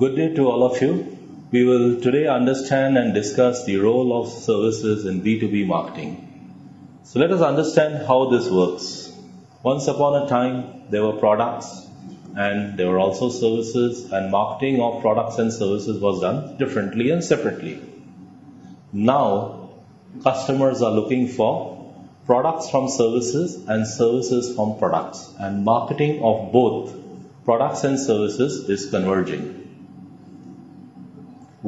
Good day to all of you. We will today understand and discuss the role of services in B2B marketing. So let us understand how this works. Once upon a time, there were products and there were also services, and marketing of products and services was done differently and separately. Now, customers are looking for products from services and services from products, and marketing of both products and services is converging.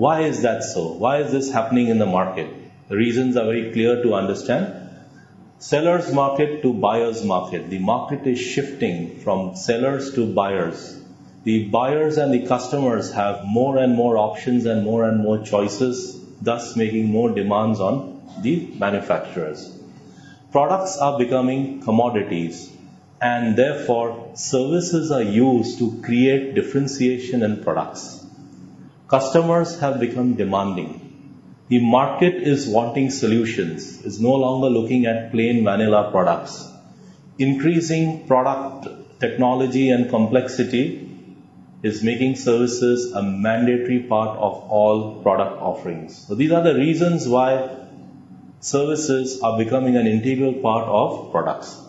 Why is that so? Why is this happening in the market? The reasons are very clear to understand. Sellers market to buyers market. The market is shifting from sellers to buyers. The buyers and the customers have more and more options and more choices, thus making more demands on the manufacturers. Products are becoming commodities, and therefore services are used to create differentiation in products. Customers have become demanding. The market is wanting solutions, is no longer looking at plain vanilla products. Increasing product technology and complexity is making services a mandatory part of all product offerings. So these are the reasons why services are becoming an integral part of products.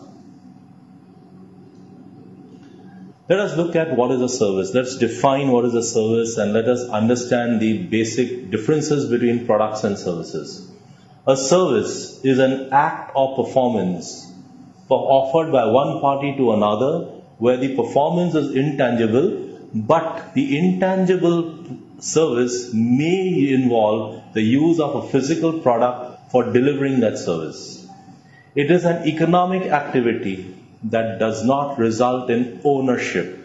Let us look at what is a service. Let's define what is a service and let us understand the basic differences between products and services. A service is an act or performance offered by one party to another where the performance is intangible, but the intangible service may involve the use of a physical product for delivering that service. It is an economic activity that does not result in ownership.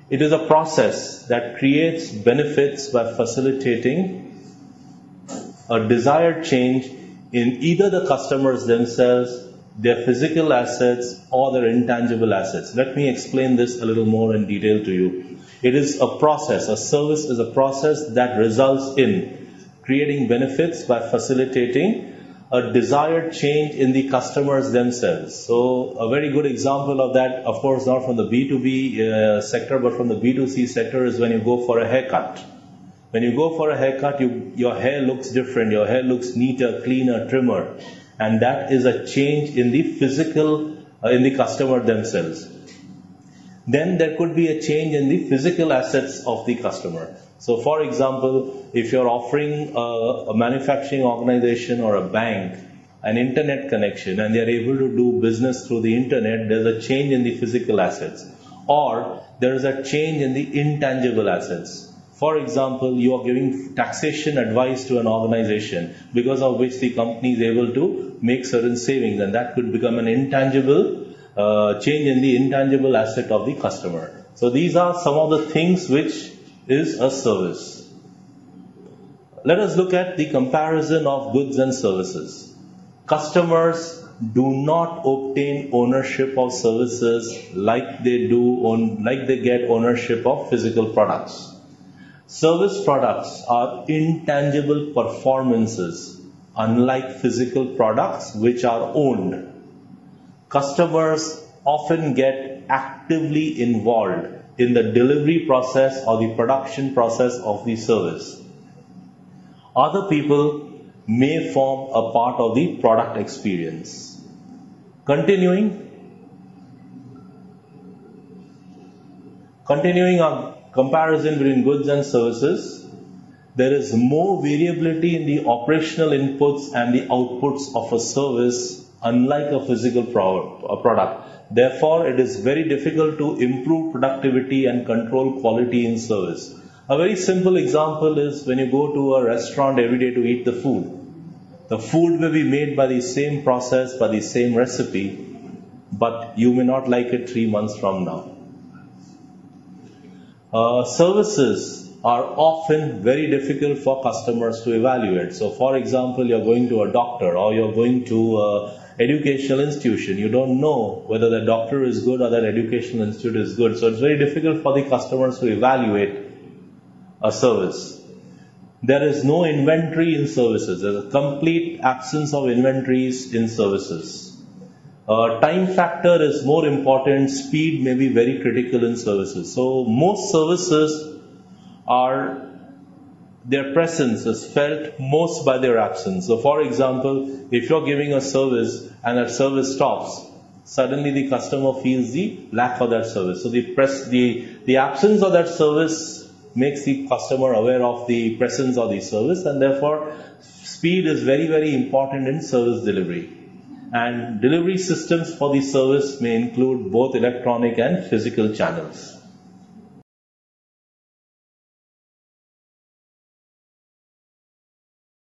It is a process that creates benefits by facilitating a desired change in either the customers themselves, their physical assets, or their intangible assets. Let me explain this a little more in detail to you. It is a process. A service is a process that results in creating benefits by facilitating a desired change in the customers themselves. So a very good example of that, of course not from the B2B sector, but from the B2C sector, is when you go for a haircut. When you go for a haircut, your hair looks different, your hair looks neater, cleaner, trimmer, and that is a change in the physical, in the customer themselves. Then there could be a change in the physical assets of the customer. So for example, if you're offering a manufacturing organization or a bank an internet connection and they're able to do business through the internet, there's a change in the physical assets. Or there is a change in the intangible assets. For example, you are giving taxation advice to an organization because of which the company is able to make certain savings, and that could become an intangible change in the intangible asset of the customer. So these are some of the things which is a service. Let us look at the comparison of goods and services. Customers do not obtain ownership of services like they get ownership of physical products. Service products are intangible performances, unlike physical products which are owned. Customers often get actively involved in the delivery process or the production process of the service. Other people may form a part of the product experience. Continuing our comparison between goods and services, there is more variability in the operational inputs and the outputs of a service unlike a physical product. Therefore, it is very difficult to improve productivity and control quality in service. A very simple example is when you go to a restaurant every day to eat the food. The food may be made by the same process, by the same recipe, but you may not like it 3 months from now. Services are often very difficult for customers to evaluate. So for example, you're going to a doctor or you're going to an educational institution. You don't know whether the doctor is good or that educational institute is good. So it's very difficult for the customers to evaluate a service. There is no inventory in services. There's a complete absence of inventories in services. Time factor is more important. Speed may be very critical in services. So most services are their presence is felt most by their absence. So for example, if you're giving a service and that service stops, suddenly the customer feels the lack of that service. So the absence of that service makes the customer aware of the presence of the service, and therefore speed is very, very important in service delivery. And delivery systems for the service may include both electronic and physical channels.